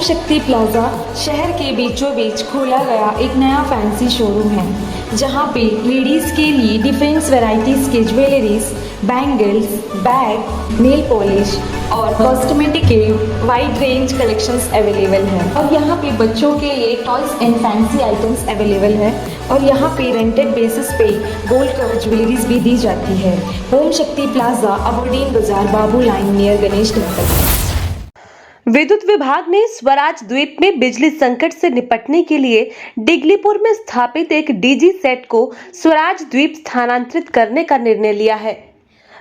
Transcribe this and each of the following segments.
शक्ति प्लाजा शहर के बीचों बीच खोला गया एक नया फैंसी शोरूम है जहां पे लेडीज़ के लिए डिफरेंट वैरायटीज़ के jewelleries, bangles, bag, nail polish और कॉस्मेटिक के वाइड रेंज कलेक्शंस अवेलेबल है। और यहाँ पे बच्चों के लिए toys and fancy items available है और यहाँ पे रेंटेड बेसिस पे गोल्ड कवर ज्वेलरीज भी दी जाती है। ओम शक्ति प्लाजा, अबोडीन बाजार, बाबू लाइन नियर गणेश टेम्पल। विद्युत विभाग ने स्वराज द्वीप में बिजली संकट से निपटने के लिए डिगलीपुर में स्थापित एक डीजी सेट को स्वराज द्वीप स्थानांतरित करने का निर्णय लिया है।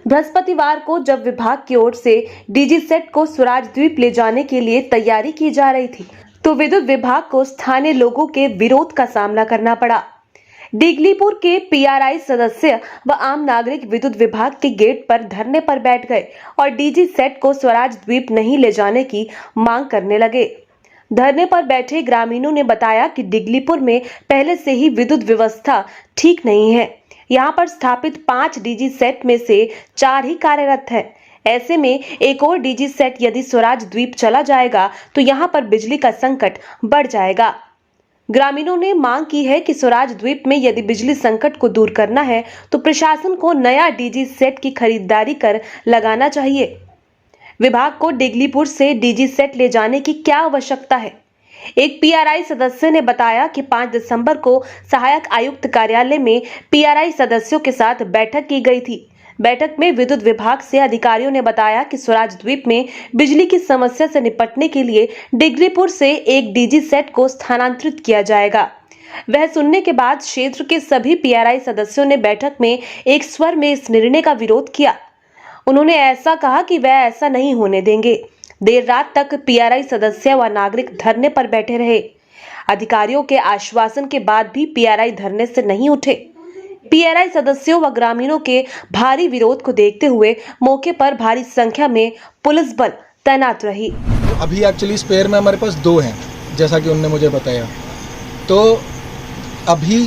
बृहस्पतिवार को जब विभाग की ओर से डीजी सेट को स्वराज द्वीप ले जाने के लिए तैयारी की जा रही थी, तो विद्युत विभाग को स्थानीय लोगों के विरोध का सामना करना पड़ा। डिगलीपुर के पीआरआई सदस्य व आम नागरिक विद्युत विभाग के गेट पर धरने पर बैठ गए और डीजी सेट को स्वराज द्वीप नहीं ले जाने की मांग करने लगे। धरने पर बैठे ग्रामीणों ने बताया कि डिगलीपुर में पहले से ही विद्युत व्यवस्था ठीक नहीं है। यहाँ पर स्थापित 5 डीजी सेट में से 4 ही कार्यरत है। ऐसे में एक और डीजी सेट यदि स्वराज द्वीप चला जाएगा तो यहाँ पर बिजली का संकट बढ़ जाएगा। ग्रामीणों ने मांग की है कि स्वराज द्वीप में यदि बिजली संकट को दूर करना है तो प्रशासन को नया डीजी सेट की खरीदारी कर लगाना चाहिए। विभाग को डिगलीपुर से डीजी सेट ले जाने की क्या आवश्यकता है? एक पीआरआई सदस्य ने बताया कि 5 दिसंबर को सहायक आयुक्त कार्यालय में पीआरआई सदस्यों के साथ बैठक की गई थी। बैठक में विद्युत विभाग से अधिकारियों ने बताया कि स्वराज द्वीप में बिजली की समस्या से निपटने के लिए डिगलीपुर से एक डीजी सेट को स्थानांतरित किया जाएगा। वह सुनने के बाद क्षेत्र के सभी पीआरआई सदस्यों ने बैठक में एक स्वर में इस निर्णय का विरोध किया। उन्होंने ऐसा कहा कि वह ऐसा नहीं होने देंगे। देर रात तक पीआरआई सदस्य व नागरिक धरने पर बैठे रहे। अधिकारियों के आश्वासन के बाद भी पीआरआई धरने से नहीं उठे। पीआरआई सदस्यों व ग्रामीणों के भारी विरोध को देखते हुए मौके पर भारी संख्या में पुलिस बल तैनात रही। अभी एक्चुअली स्पेयर में हमारे पास 2 हैं, जैसा कि उन्होंने मुझे बताया। तो अभी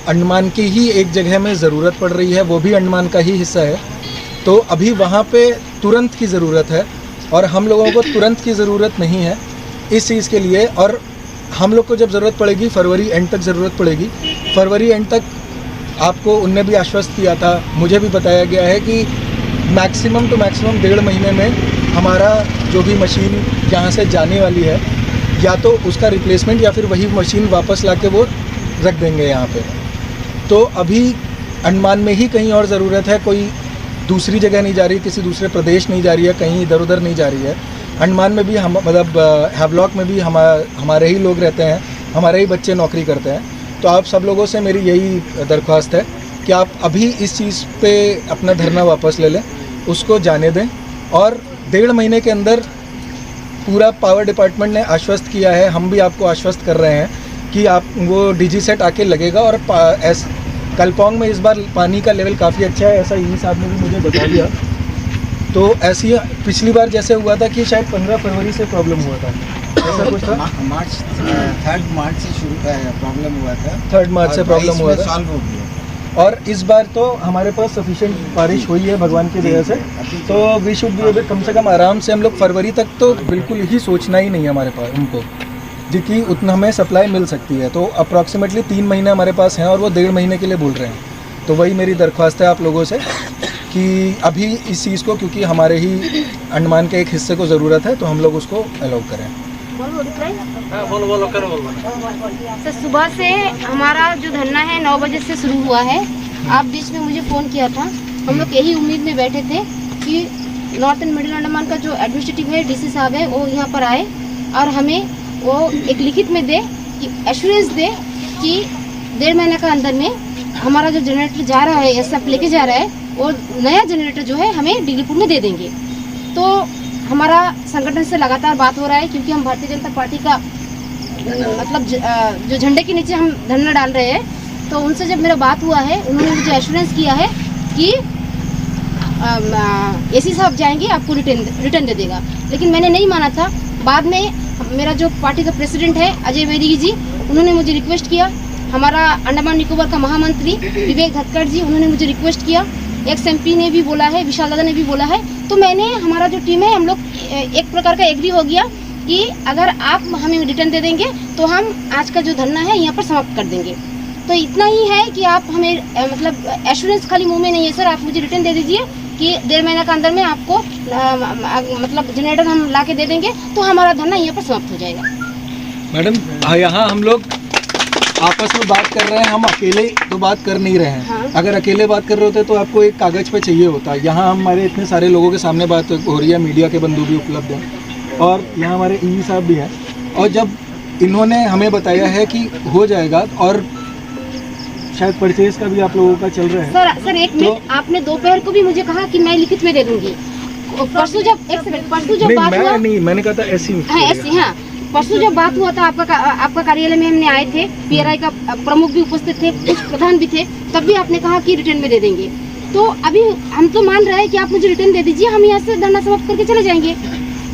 अंडमान की ही एक जगह में ज़रूरत पड़ रही है, वो भी अंडमान का ही हिस्सा है। तो अभी वहाँ पे तुरंत की ज़रूरत है और हम लोगों को तुरंत की ज़रूरत नहीं है इस चीज़ के लिए। और हम लोग को जब ज़रूरत पड़ेगी फरवरी एंड तक ज़रूरत पड़ेगी। फरवरी एंड तक आपको उनने भी आश्वस्त किया था, मुझे भी बताया गया है कि मैक्सिमम टू मैक्सिमम 1.5 महीने में हमारा जो भी मशीन यहाँ से जाने वाली है या तो उसका रिप्लेसमेंट या फिर वही मशीन वापस लाके वो रख देंगे यहाँ पे। तो अभी अंडमान में ही कहीं और ज़रूरत है, कोई दूसरी जगह नहीं जा रही, किसी दूसरे प्रदेश नहीं जा रही है, कहीं इधर उधर नहीं जा रही है। अंडमान में भी हम मतलब हैवलॉक में भी हमारे ही लोग रहते हैं, हमारे ही बच्चे नौकरी करते हैं। तो आप सब लोगों से मेरी यही दरख्वास्त है कि आप अभी इस चीज़ पे अपना धरना वापस ले लें, उसको जाने दें। और 1.5 महीने के अंदर पूरा पावर डिपार्टमेंट ने आश्वस्त किया है, हम भी आपको आश्वस्त कर रहे हैं कि आप वो डीजी सेट आके लगेगा। और कलपोंग में इस बार पानी का लेवल काफ़ी अच्छा है, ऐसा यही साहब ने भी मुझे बता दिया। तो ऐसी पिछली बार जैसे हुआ था कि शायद 15 फरवरी से प्रॉब्लम हुआ था, ऐसा कुछ था। 3 मार्च से शुरू प्रॉब्लम हुआ था, 3 मार्च से प्रॉब्लम हुआ था, सॉल्व हो गया। और इस बार तो हमारे पास सफिशिएंट बारिश हुई है भगवान की दया से। तो वी शुड बी एबल, कम से कम आराम से हम लोग फरवरी तक तो बिल्कुल ही सोचना ही नहीं है हमारे पास हमको, जितनी उतना हमें सप्लाई मिल सकती है। तो अप्रॉक्सीमेटली 3 महीने हमारे पास हैं और वो 1.5 महीने के लिए बोल रहे हैं। तो वही मेरी दरख्वास्त है आप लोगों से कि अभी इस चीज़ को, क्योंकि हमारे ही अंडमान के एक हिस्से को ज़रूरत है, तो हम लोग उसको अलाउ करें। सर, सुबह से हमारा जो धरना है 9 बजे से शुरू हुआ है। आप बीच में मुझे फ़ोन किया था, हम लोग यही उम्मीद में बैठे थे कि नॉर्थ एंड मिडिल अंडमान का जो एडमिनिस्ट्रेटिव है डीसी साहब है वो यहाँ पर आए और हमें वो एक लिखित में दे कि एश्योरेंस दे कि 1.5 महीने का अंदर में हमारा जो जनरेटर जा रहा है, एसएफ लेके जा रहा है, और नया जनरेटर जो है हमें डिगलीपुर में दे देंगे। तो हमारा संगठन से लगातार बात हो रहा है, क्योंकि हम भारतीय जनता पार्टी का मतलब जो झंडे के नीचे हम धरना डाल रहे हैं। तो उनसे जब मेरा बात हुआ है, उन्होंने मुझे एश्योरेंस किया है कि एसी साहब जाएंगे, आपको रिटर्न दे देगा। लेकिन मैंने नहीं माना था। बाद में मेरा जो पार्टी का प्रेसिडेंट है अजय वैदिकी जी, उन्होंने मुझे रिक्वेस्ट किया। हमारा अंडमान निकोबार का महामंत्री विवेक धक्कड़ जी, उन्होंने मुझे रिक्वेस्ट किया। एक्स एमपी ने भी बोला है, विशाल दादा ने भी बोला है। तो मैंने, हमारा जो टीम है, हम लोग एक प्रकार का एग्री हो गया कि अगर आप हमें रिटर्न दे देंगे तो हम आज का जो धरना है यहाँ पर समाप्त कर देंगे। तो इतना ही है कि आप हमें मतलब एश्योरेंस खाली मुंह में नहीं है सर, आप मुझे रिटर्न दे दीजिए कि 1.5 महीना के अंदर में आपको मतलब जनरेटर हम ला के दे देंगे तो हमारा धरना यहाँ पर समाप्त हो जाएगा। मैडम यहाँ हम लोग आपस में बात कर रहे हैं, हम अकेले तो बात कर नहीं रहे हैं। हाँ। अगर अकेले बात कर रहे होते तो आपको एक कागज़ पे चाहिए होता। यहाँ हमारे इतने सारे लोगों के सामने बात हो रही है, मीडिया के बंधु भी उपलब्ध हैं और यहाँ हमारे ईई साहब भी हैं। और जब इन्होंने हमें बताया है कि हो जाएगा और शायद परचेज का भी आप लोगों का चल रहा है। सर एक मिनट, आपने दोपहर को भी मुझे कहा कि मैं लिखित में दे दूंगी। परसों जब बात हुआ, मैंने कहा था ऐसी हाँ परसों जब बात हुआ था आपका कार्यालय में हमने आए थे, पीआरआई का प्रमुख भी उपस्थित थे, कुछ प्रधान भी थे, तब भी आपने कहा कि रिटर्न में दे देंगे। तो अभी हम तो मान रहे हैं कि आप मुझे रिटर्न दे दीजिए, हम यहाँ से धरना समाप्त करके चले जाएंगे।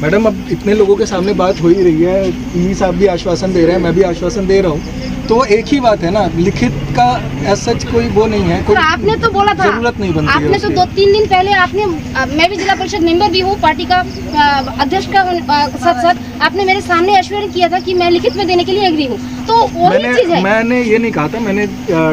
मैडम अब इतने लोगों के सामने बात हो ही रही है, ई साहब भी आश्वासन दे रहे हैं, मैं भी आश्वासन दे रहा हूँ, तो एक ही बात है ना, लिखित का सच कोई वो नहीं है, कोई आपने तो बोला था, जरूरत नहीं बनती आपने तो 2-3 दिन पहले आपने, मैं भी जिला परिषद मेंबर भी हूँ, पार्टी का अध्यक्ष का साथ साथ आपने मेरे सामने एश्योर किया था कि मैं लिखित में देने के लिए एग्री हूँ। तो वही चीज है, मैंने ये नहीं कहा था, मैंने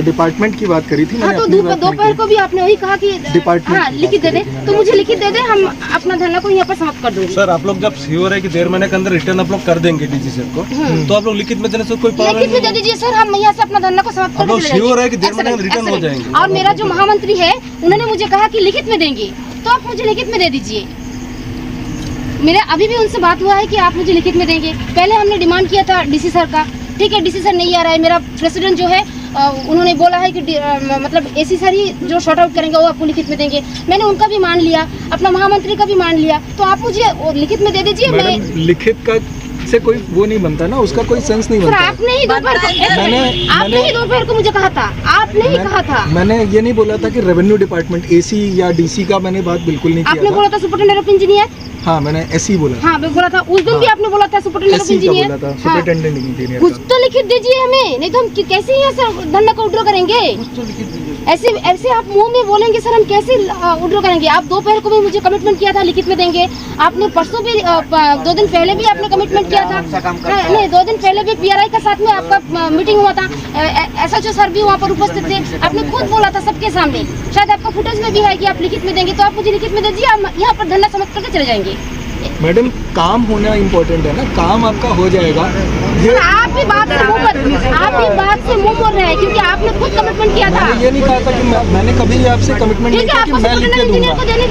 डिपार्टमेंट की बात करी थी। हाँ, तो दोपहर को भी आपने वही कहा कि डिपार्टमेंट लिखित दे दे, तो मुझे लिखित दे दे, हम अपना धरना को यहाँ पर समाप्त कर देंगे। सर आप लोग जब श्योर है कि 1.5 महीने के अंदर रिटर्न आप लोग कर देंगे डीजी सर को, तो आप लोग लिखित में देने से कोई प्रॉब्लम लिखित में दे दीजिए सर, हम यहाँ से अपना धरना को समाप्त आप लोग करके श्योर है कि 1.5 महीने में रिटर्न हो जाएंगे। और मेरा जो महामंत्री है उन्होंने मुझे कहा कि लिखित में देंगे, तो आप मुझे लिखित में दे दीजिए। मेरा अभी भी उनसे बात हुआ है कि आप मुझे लिखित में देंगे। पहले हमने डिमांड किया था डीसी सर का, ठीक है डीसी सर नहीं आ रहा है, मेरा प्रेसिडेंट जो है उन्होंने बोला है कि मतलब एसी सर ही जो शॉर्ट आउट करेंगे वो आपको लिखित में देंगे। मैंने उनका भी मान लिया, अपना महामंत्री का भी मान लिया, तो आप मुझे लिखित में दे दीजिए। मैं लिखित का से कोई वो नहीं बनता ना, उसका कोई सेंस नहीं बनता। आपने ही दोपहर को मुझे कहा था, आपने ही कहा था। मैंने ये नहीं बोला था कि रेवेन्यू डिपार्टमेंट एसी या डीसी का मैंने बात बिल्कुल नहीं किया। आपने बोला था सुपरिटेंडेंट ऑफ इंजीनियर। हाँ मैंने ऐसी बोला। हाँ मैं बोला था उस दिन भी आपने बोला था superintendent of engineer. Superintendent engineer कुछ तो लिखित दीजिए हमें, नहीं तो हम कैसे यहाँ से धरना को विड्रॉ करेंगे। ऐसे आप मुंह में बोलेंगे सर, हम कैसे विड्रॉ करेंगे। आप दोपहर को भी मुझे कमिटमेंट किया था लिखित में देंगे, आपने परसों भी 2 दिन पहले भी आपने कमिटमेंट किया था। नहीं 2 दिन पहले भी पीआरआई के साथ में आपका मीटिंग हुआ था, एसएचओ सर भी वहाँ पर उपस्थित थे, आपने खुद बोला था सबके सामने, शायद आपका फुटेज में भी है कि आप लिखित में देंगे, तो आप मुझे लिखित में दीजिए, हम यहाँ पर धरना समाप्त करके चले जाएंगे। मैडम काम होना इम्पोर्टेंट है ना, काम आपका हो जाएगा। आप भी बात से मुंह मोड़ रहे हैं, क्योंकि आपने खुद कमिटमेंट किया था। मैंने ये नहीं कहा था कि मैंने कभी भी आपसे कमिटमेंट नहीं किया कि मैं लिख के दूंगा। को देने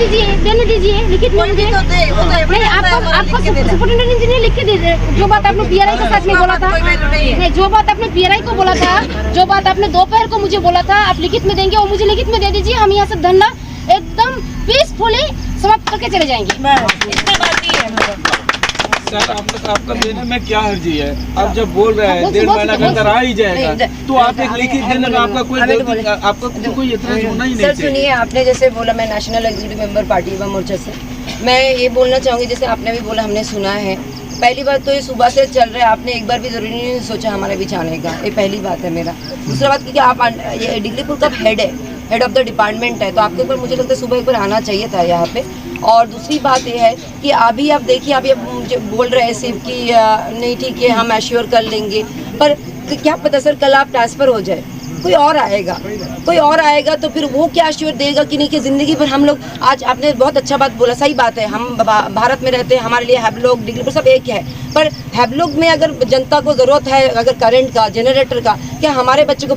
दीजिए लिखित में मुझे। नहीं आपको सुपरिटेंडेंट इंजीनियर लिख के दीजिए, जो बात आपने पीआरआई के साथ में बोला था, नहीं जो बात आपने पीआरआई को बोला था, जो बात आपने दोपहर को मुझे बोला था आप लिखित में देंगे, और मुझे लिखित में दे दीजिए, हम यहाँ से धरना एकदम पीसफुली समाप्त करके चले जाएंगे। सर आपका देने में क्या हर्जी है, आप जब बोल रहे हैं 1.5 महीने के अंदर आ ही जाएगा, तो आप एक लिखित देने में आपका कोई एतराज होना ही नहीं। सर सुनिए, आपने जैसे बोला, मैं national executive member party Yuva Morcha से, मैं ये बोलना चाहूँगी, जैसे आपने भी बोला हमने सुना है, पहली बात तो ये सुबह से चल रहा है, आपने एक बार भी जरूरी नहीं सोचा हमारे बीच आने का, ये पहली बात है मेरा। दूसरा बात क्योंकि आप ये डिगलीपुर का हेड ऑफ द डिपार्टमेंट है, तो आपके ऊपर मुझे लगता है सुबह एक बार आना चाहिए था यहाँ पे। और दूसरी बात ये है कि अभी आप देखिए, आप ये मुझे बोल रहे हैं सिर्फ कि नहीं ठीक है हम एश्योर कर लेंगे, पर क्या पता सर कल आप ट्रांसफ़र हो जाए, कोई और आएगा तो फिर वो क्या एश्योर देगा कि नहीं कि ज़िंदगी भर हम लोग, आज आपने बहुत अच्छा बात बोला, सही बात है, हम भारत में रहते हैं, हमारे लिए हैवलॉक डिगलीपुर सब एक है, पर हैवलॉक में अगर जनता को ज़रूरत है अगर करंट का, जनरेटर का, क्या हमारे बच्चे को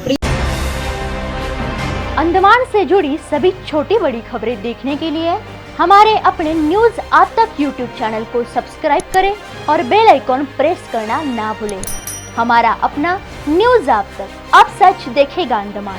अंडमान से जुड़ी सभी छोटी बड़ी खबरें देखने के लिए हमारे अपने न्यूज़ आज तक यूट्यूब चैनल को सब्सक्राइब करें और बेल आइकॉन प्रेस करना ना भूलें। हमारा अपना न्यूज़ आज तक, अब सच देखेगा अंडमान।